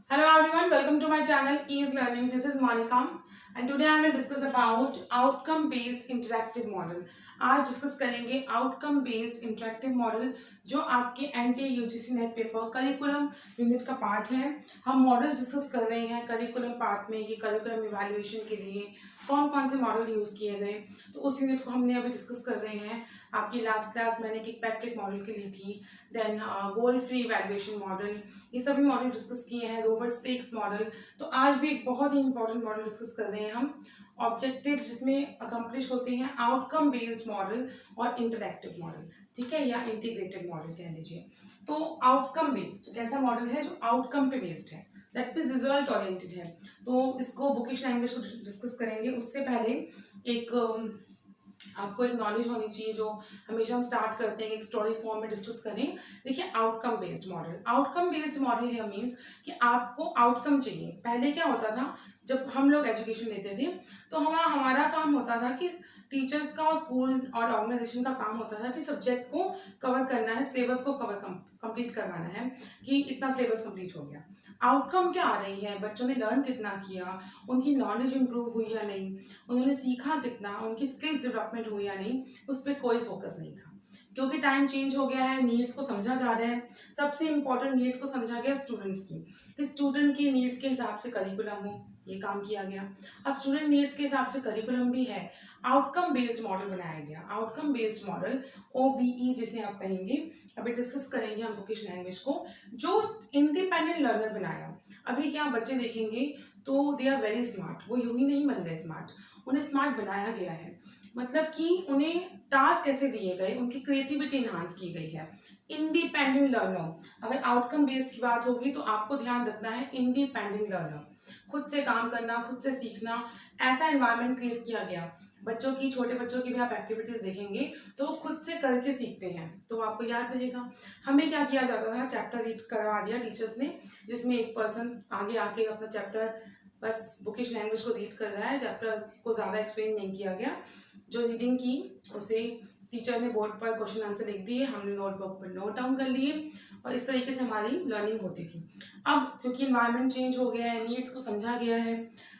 Hello everyone, welcome to my channel Ease Learning. This is Monica and today I will discuss about outcome based interactive model. आज discuss करेंगे outcome based interactive model जो आपके NTA UGC net paper curriculum unit का part है। हम model discuss कर रहे हैं करिकुलम पार्ट में कि करिकुलम इवैल्यूएशन के लिए कौन कौन से मॉडल यूज़ किए गए, तो उस यूनिट को हमने अभी डिस्कस कर रहे हैं। आपकी लास्ट क्लास मैंने किकपैट्रिक मॉडल की ली थी, देन गोल फ्री इवैल्यूएशन मॉडल, ये सभी मॉडल डिस्कस किए हैं, रोबर्ट स्टेक्स मॉडल। तो आज भी एक बहुत ही इंपॉर्टेंट मॉडल डिस्कस कर रहे हैं हम, ऑब्जेक्टिव जिसमें अकम्प्लिश होते हैं आउटकम बेस्ड मॉडल और इंटरैक्टिव मॉडल, ठीक है, या इंटीग्रेटेड मॉडल कह लीजिए। तो आउटकम बेस्ड कैसा मॉडल है जो आउटकम पे बेस्ड है, दैट मीन्स रिजल्ट ओरिएंटेड है। तो इसको बुकिश लैंग्वेज को डिस्कस करेंगे। उससे पहले एक आपको एक नॉलेज होनी चाहिए जो हमेशा हम स्टार्ट करते हैं एक स्टोरी फॉर्म में डिस्कस करें। देखिए आउटकम बेस्ड मॉडल है मीन्स कि आपको आउटकम चाहिए। पहले क्या होता था, जब हम लोग एजुकेशन लेते थे तो हमारा काम होता था कि टीचर्स का और स्कूल और ऑर्गेनाइजेशन का काम होता था कि सब्जेक्ट को कवर करना है, सिलेबस को कंप्लीट करवाना है कि इतना सिलेबस कंप्लीट हो गया। आउटकम क्या आ रही है, बच्चों ने लर्न कितना किया, उनकी नॉलेज इंप्रूव हुई या नहीं, उन्होंने सीखा कितना, उनकी स्किल्स डेवलपमेंट हुई या नहीं, उस पर कोई फोकस नहीं था। क्योंकि टाइम चेंज हो गया है, नीड्स को समझा जा रहा है। सबसे इंपॉर्टेंट नीड्स को समझा गया स्टूडेंट्स की, कि स्टूडेंट की नीड्स के हिसाब से करिकुलम हो, ये काम किया गया। अब स्टूडेंट नीड्स के हिसाब से करिकुलम भी है, आउटकम बेस्ड मॉडल बनाया गया। आउटकम बेस्ड मॉडल OBE जिसे आप कहेंगे, अभी डिस्कस करेंगे हम बुकिश लैंग्वेज को, जो इंडिपेंडेंट लर्नर बनाया। अभी क्या बच्चे देखेंगे तो दे आर वेरी स्मार्ट, वो यूं ही नहीं बन गए स्मार्ट, उन्हें स्मार्ट बनाया गया है। मतलब कि उन्हें टास्क ऐसे दिए गए, उनकी क्रिएटिविटी इन्हांस की गई है। इंडिपेंडेंट लर्नर, अगर आउटकम बेस्ड की बात होगी तो आपको ध्यान रखना है इंडिपेंडेंट लर्नर, खुद से काम करना, खुद से सीखना, ऐसा एनवायरनमेंट क्रिएट किया गया। बच्चों की, छोटे बच्चों की भी आप एक्टिविटीज देखेंगे तो वो खुद से करके सीखते हैं। तो आपको याद रहेगा हमें क्या किया जाता था, चैप्टर रीड करवा दिया टीचर्स ने, जिसमें एक पर्सन आगे आके अपना चैप्टर बस बुकिश लैंग्वेज को रीड कर रहा है, चैप्टर को ज़्यादा एक्सप्लेन नहीं किया गया। जो रीडिंग की उसे टीचर ने बोर्ड पर क्वेश्चन आंसर लिख दिए, हमने नोटबुक पर नोट डाउन कर लिए और इस तरीके से हमारी लर्निंग होती थी। अब क्योंकि इन्वायरमेंट चेंज हो गया है, नीड्स को समझा गया है,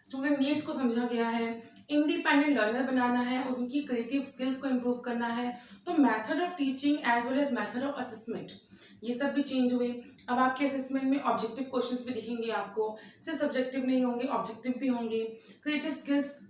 स्टूडेंट नीड्स को समझा गया है, इंडिपेंडेंट लर्नर बनाना है, उनकी क्रिएटिव स्किल्स को इम्प्रूव करना है, तो method of teaching as well as method of assessment ये सब भी चेंज हुए। अब आपके असेसमेंट में ऑब्जेक्टिव क्वेश्चंस भी दिखेंगे आपको, सिर्फ सब्जेक्टिव नहीं होंगे, ऑब्जेक्टिव भी होंगे। क्रिएटिव स्किल्स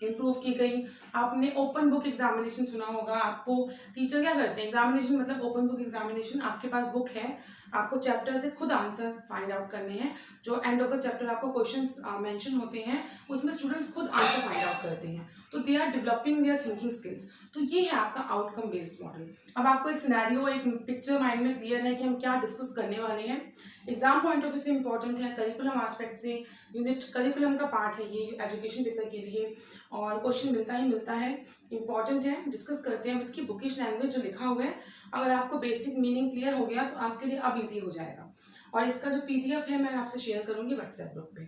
इम्प्रूव की गई। आपने ओपन बुक एग्जामिनेशन सुना होगा, आपको टीचर क्या करते हैं, एग्जामिनेशन मतलब ओपन बुक एग्जामिनेशन, आपके पास बुक है, आपको चैप्टर से खुद आंसर फाइंड आउट करने हैं। जो एंड ऑफ द चैप्टर आपको क्वेश्चंस मेंशन होते हैं उसमें स्टूडेंट्स खुद आंसर फाइंड आउट करते हैं, तो they are developing their thinking skills. तो ये है आपका आउटकम बेस्ड मॉडल। अब आपको एक सिनेरियो, एक पिक्चर माइंड में क्लियर है कि हम क्या डिस्कस करने वाले हैं। एग्जाम पॉइंट ऑफ व्यू से इंपॉर्टेंट है, करिकुलम एस्पेक्ट से, यूनिट करिकुलम का पार्ट है ये एजुकेशन पेपर के लिए, और क्वेश्चन मिलता ही मिलता है, इंपॉर्टेंट है, डिस्कस करते हैं। इसकी बुकिश लैंग्वेज जो लिखा हुआ है, अगर आपको बेसिक मीनिंग क्लियर हो गया तो आपके लिए अब इजी हो जाएगा। और इसका जो PDF है मैं आपसे शेयर करूंगी व्हाट्सएप ग्रुप पे,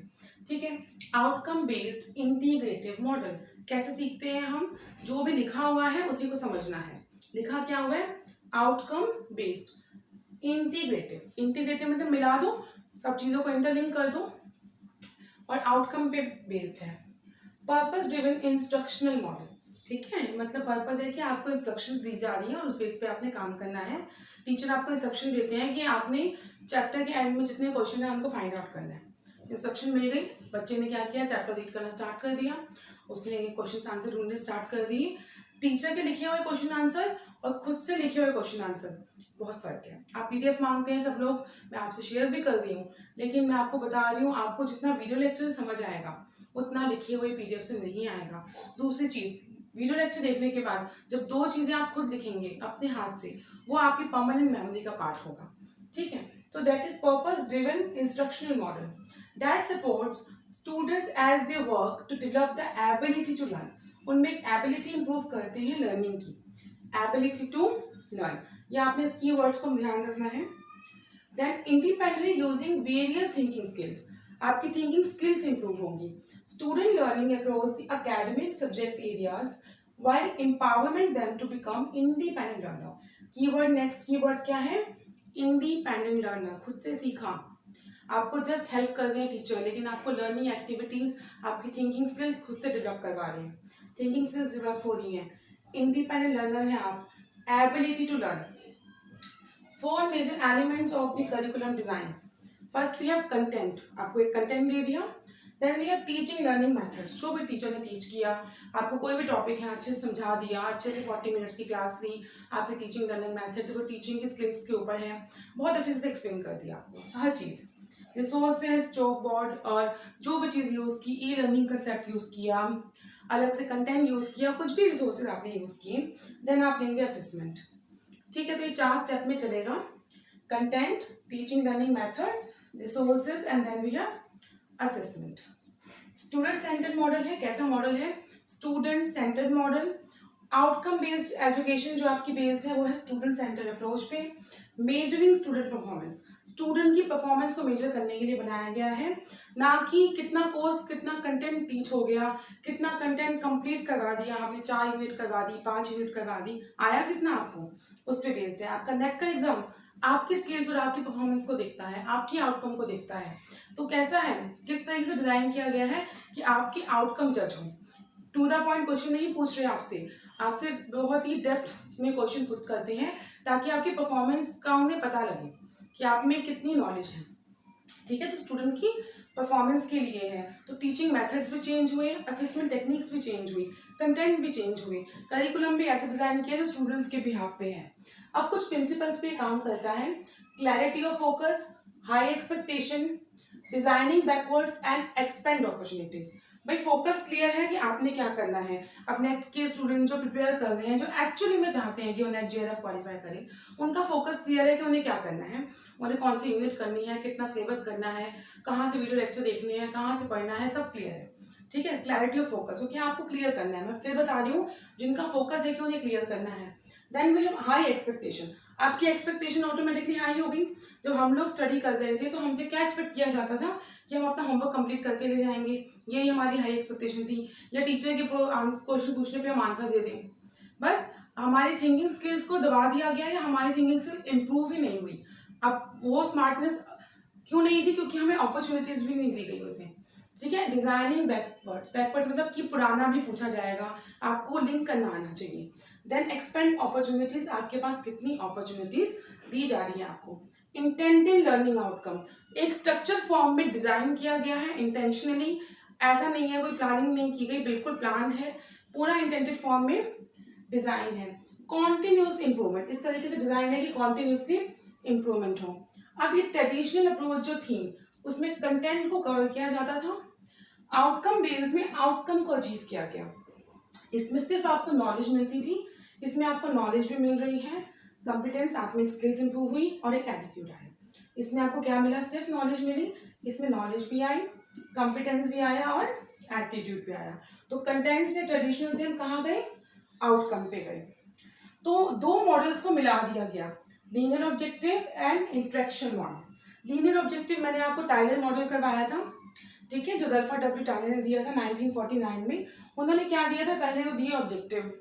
ठीक है। आउटकम बेस्ड इंटीग्रेटिव मॉडल कैसे सीखते हैं हम, जो भी लिखा हुआ है उसी को समझना है। लिखा क्या हुआ है, आउटकम बेस्ड इंटीग्रेटिव मतलब मिला दो, सब चीजों को इंटरलिंक कर दो, और आउटकम पे बेस्ड है। पर्पस ड्रिवन इंस्ट्रक्शनल मॉडल, ठीक है, मतलब पर्पस है कि आपको इंस्ट्रक्शंस दी जा रही हैं और उस बेस पे आपने काम करना है। टीचर आपको इंस्ट्रक्शन देते हैं कि आपने चैप्टर के एंड में जितने क्वेश्चन है उनको फाइंड आउट करना है। इंस्ट्रक्शन मिल गई, बच्चे ने क्या किया, चैप्टर रीड करना स्टार्ट कर दिया, उसने क्वेश्चन आंसर ढूंढने स्टार्ट कर दिए। टीचर के लिखे हुए क्वेश्चन आंसर और खुद से लिखे हुए क्वेश्चन आंसर बहुत फर्क है। आप PDF मांगते हैं सब लोग, मैं आपसे शेयर भी कर दी हूँ, लेकिन मैं आपको बता रही हूँ आपको जितना वीडियो लेक्चर से समझ आएगा उतना लिखे हुए PDF से नहीं आएगा। दूसरी चीज, वीडियो लेक्चर देखने के बाद जब दो चीजें आप खुद लिखेंगे अपने हाथ से, वो आपकी परमानेंट मेमोरी का पार्ट होगा, ठीक है। तो that is purpose driven instructional model that supports students as they work to develop the ability to learn. उनमें एक एबिलिटी इंप्रूव करते हैं लर्निंग की, एबिलिटी टू लर्न, ये आपने कीवर्ड्स को ध्यान रखना है। Then independently using various thinking skills, आपकी थिंकिंग स्किल्स इंप्रूव होंगी। Student learning across the academic subject areas while empowering them to become independent learner। Keyword, next keyword क्या है, इंडिपेंडेंट लर्नर, खुद से सीखा। आपको जस्ट हेल्प कर रहे हैं टीचर, लेकिन आपको लर्निंग एक्टिविटीज, आपकी थिंकिंग स्किल्स खुद से डेवलप करवा रहे हैं, थिंकिंग स्किल्स डेवलप हो रही हैं, इंडिपेंडेंट लर्नर हैं आप, ability to learn. Four major elements of the curriculum design. First we have content, आपको एक कंटेंट दे दिया। Then we have teaching learning methods, जो भी टीचर ने टीच किया, आपको कोई भी टॉपिक है अच्छे से समझा दिया, अच्छे से 40 मिनट्स की क्लास ली, आपकी टीचिंग लर्निंग मेथड वो टीचिंग की स्किल्स के ऊपर है, बहुत अच्छे से एक्सप्लेन कर दिया आपको हर चीज़। रिसोर्सेज, चॉक बोर्ड और जो भी चीज़ यूज़ की, ई लर्निंग कंसेप्ट यूज़ किया, अलग से कंटेंट यूज़ किया, कुछ भी रिसोर्सेज आपने यूज़ किए, देन आप लेंगे असेसमेंट। ठीक है, तो ये 4 स्टेप में चलेगा, content, teaching learning methods, resources and then we have assessment. Student centred model है, कैसा मॉडल है? Student centred model. Outcome based education जो आपकी बेस्ड है वो है स्टूडेंट सेंटर्ड अप्रोच पे। मेजरिंग स्टूडेंट परफॉर्मेंस, स्टूडेंट की परफॉर्मेंस को मेजर करने के लिए बनाया गया है, ना कि कितना कोर्स, कितना कंटेंट टीच हो गया, कितना कंटेंट कंप्लीट करवा दिया आपने, 4 यूनिट करवा दी, 5 यूनिट करवा दी, आया कितना आपको, उस पर बेस्ड है। आपका नेट का एग्जाम आपकी स्किल्स और आपकी परफॉर्मेंस को देखता है, आपकी आउटकम को देखता है। तो कैसा है, किस तरीके से डिजाइन किया गया है कि आपकी आउटकम जज हो। टू द पॉइंट क्वेश्चन नहीं पूछ रहे आपसे, आपसे बहुत ही डेप्थ में क्वेश्चन पुट करते हैं ताकि आपकी परफॉर्मेंस का उन्हें पता लगे कि आप में कितनी नॉलेज है। ठीक है, तो स्टूडेंट की परफॉर्मेंस के लिए है। तो टीचिंग मेथड्स भी चेंज हुए, असेसमेंट टेक्निक्स भी चेंज हुई, कंटेंट भी चेंज हुए, करिकुलम भी ऐसे डिजाइन किया जो स्टूडेंट्स के बिहाफ पे है। अब कुछ प्रिंसिपल्स पे काम करता है, clarity of focus, high expectation, designing backwards and expand opportunities. भाई फोकस क्लियर है कि आपने क्या करना है, अपने के स्टूडेंट जो प्रिपेयर कर रहे हैं, जो एक्चुअली में चाहते हैं कि वो नेट जेआरएफ क्वालिफाई करें, उनका फोकस क्लियर है कि उन्हें क्या करना है, उन्हें कौन सी यूनिट करनी है, कितना सिलेबस करना है, कहाँ से वीडियो लेक्चर देखने हैं, कहाँ से पढ़ना है, सब क्लियर है। ठीक है, क्लैरिटी ऑफ फोकस, क्योंकि आपको क्लियर करना है। मैं फिर बता रही हूँ, जिनका फोकस है कि उन्हें क्लियर करना है। Then we have high expectation, आपकी एक्सपेक्टेशन ऑटोमेटिकली हाई हो गई। जब हम लोग स्टडी कर रहे थे तो हमसे क्या एक्सपेक्ट किया जाता था कि हम अपना होमवर्क कंप्लीट करके ले जाएंगे, यही हमारी हाई एक्सपेक्टेशन थी, या टीचर के क्वेश्चन पूछने पे हम आंसर दे दें। बस हमारी थिंकिंग स्किल्स को दबा दिया गया, या हमारी थिंकिंग स्किल इंप्रूव ही नहीं हुई। अब वो स्मार्टनेस क्यों नहीं थी? क्योंकि हमें अपॉर्चुनिटीज भी नहीं दी गई उसे। ठीक है, डिजाइनिंग बैकवर्ड्स, बैकवर्ड्स मतलब कि पुराना भी पूछा जाएगा, आपको लिंक करना आना चाहिए। देन एक्सपेंड अपॉर्चुनिटीज, आपके पास कितनी अपॉर्चुनिटीज दी जा रही है आपको। इंटेंडेड लर्निंग आउटकम, एक स्ट्रक्चर फॉर्म में डिजाइन किया गया है इंटेंशनली, ऐसा नहीं है कोई प्लानिंग नहीं की गई, बिल्कुल प्लान है, पूरा इंटेंडेड फॉर्म में डिजाइन है। कॉन्टिन्यूस इंप्रूवमेंट, इस तरीके से डिजाइन है कि कॉन्टिन्यूसली इंप्रूवमेंट हो। अब ये ट्रेडिशनल अप्रोच जो थी उसमें कंटेंट को कवर किया जाता था, आउटकम बेस्ड में आउटकम को अचीव किया गया। इसमें सिर्फ आपको नॉलेज मिलती थी, इसमें आपको नॉलेज भी मिल रही है, कॉम्पिटेंस, आप में स्किल्स इंप्रूव हुई और एक एटीट्यूड आया। इसमें आपको क्या मिला? सिर्फ नॉलेज मिली, इसमें नॉलेज भी आई, कॉम्पिटेंस भी आया और एटीट्यूड भी आया। तो कंटेंट से, ट्रेडिशनल से हम कहाँ गए? आउटकम पे गए। तो दो मॉडल्स को मिला दिया गया, linear objective and interaction model. Linear objective मैंने आपको टाइलर मॉडल करवाया था, ठीक है, जो रल्फ डब्ल्यू टाइलर ने दिया था 1949 में। उन्होंने क्या दिया था? पहले तो दिया ऑब्जेक्टिव,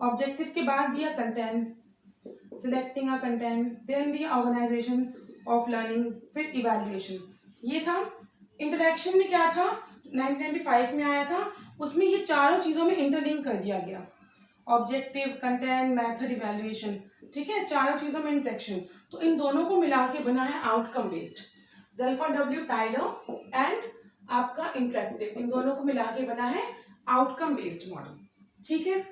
ऑब्जेक्टिव के बाद दिया content, selecting a content, then दिया ऑर्गेनाइजेशन ऑफ लर्निंग, फिर इवैल्यूएशन। ये था। इंटरेक्शन में क्या था? 1995 में आया था, उसमें ये चारों चीजों में इंटरलिंक कर दिया गया, ऑब्जेक्टिव, कंटेंट, मेथड, इवैल्यूएशन। ठीक है, चारों चीजों में इंटरेक्शन। तो इन दोनों को मिला के बना है outcome based. Ralph W Tyler and आपका इंटरेक्टिव, इन दोनों को मिला के बना है आउटकम बेस्ड मॉडल। ठीक है,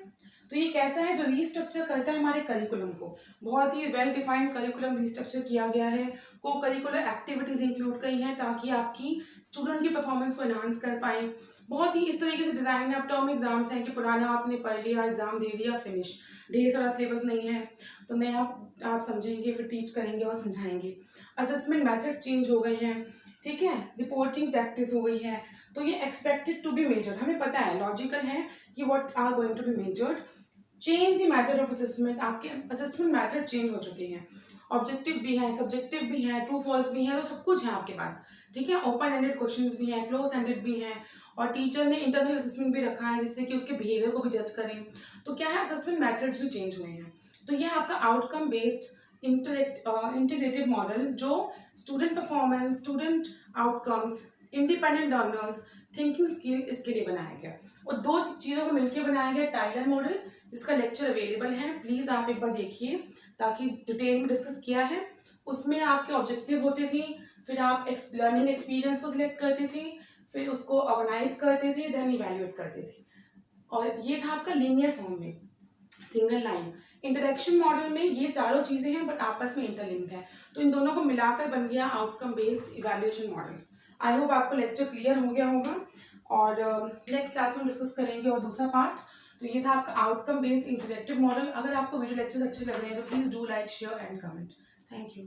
तो ये कैसा है? जो रीस्ट्रक्चर करता है हमारे करिकुलम को, बहुत ही वेल डिफाइंड करिकुलम रीस्ट्रक्चर किया गया है, को करिकुलर एक्टिविटीज इंक्लूड करी हैं ताकि आपकी स्टूडेंट की परफॉर्मेंस को एनहांस कर पाए। बहुत ही इस तरीके से डिजाइन है। अब टर्म एग्जाम्स हैं कि पुराना आपने पढ़ लिया, एग्जाम दे दिया, फिनिश, ढेर सारा सिलेबस नहीं है, तो नया आप समझेंगे, फिर टीच करेंगे और समझाएंगे। असेसमेंट मेथड चेंज हो गए हैं, ठीक है, रिपोर्टिंग प्रैक्टिस हो गई है। तो ये एक्सपेक्टेड टू बी मेजर्ड, हमें पता है, लॉजिकल है कि what are going to be measured. Change the method of assessment, आपके असेसमेंट मेथड चेंज हो चुके हैं, ऑब्जेक्टिव भी है, सब्जेक्टिव भी है, ट्रू फॉल्स भी है, तो सब कुछ है आपके पास। ठीक है, ओपन एंडेड क्वेश्चंस भी हैं, क्लोज एंडेड भी हैं, और टीचर ने इंटरनल असेसमेंट भी रखा है जिससे कि उसके बिहेवियर को भी जज करें। तो क्या है, असेसमेंट मेथड्स भी चेंज हुए हैं। तो यह आपका आउटकम बेस्ड इंटीग्रेटिव मॉडल जो student performance, student outcomes, independent learners, thinking skill इसके लिए बनाया गया। और दो चीज़ों को मिलकर बनाया गया टाइलर मॉडल, जिसका लेक्चर अवेलेबल है, प्लीज़ आप एक बार देखिए, ताकि डिटेल में डिस्कस किया है। उसमें आपके ऑब्जेक्टिव होते थे, फिर आप लर्निंग एक्सपीरियंस को सिलेक्ट करते थे, फिर उसको ऑर्गेनाइज करते थे, देन इवेल्युएट करते थे। और ये था आपका लीनियर फॉर्म में, सिंगल लाइन। इंटरेक्शन मॉडल में ये चारों चीजें हैं बट आपस में इंटरलिंक्ड है, तो इन दोनों को मिलाकर बन गया outcome based evaluation model. I hope आपको लेक्चर क्लियर हो गया होगा, और नेक्स्ट क्लास में डिस्कस करेंगे और दूसरा पार्ट। तो ये था आपका आउटकम बेस्ड इंटरेक्टिव मॉडल। अगर आपको वीडियो लेक्चर्स अच्छे लग रहे हैं तो please do like, share and comment. Thank you.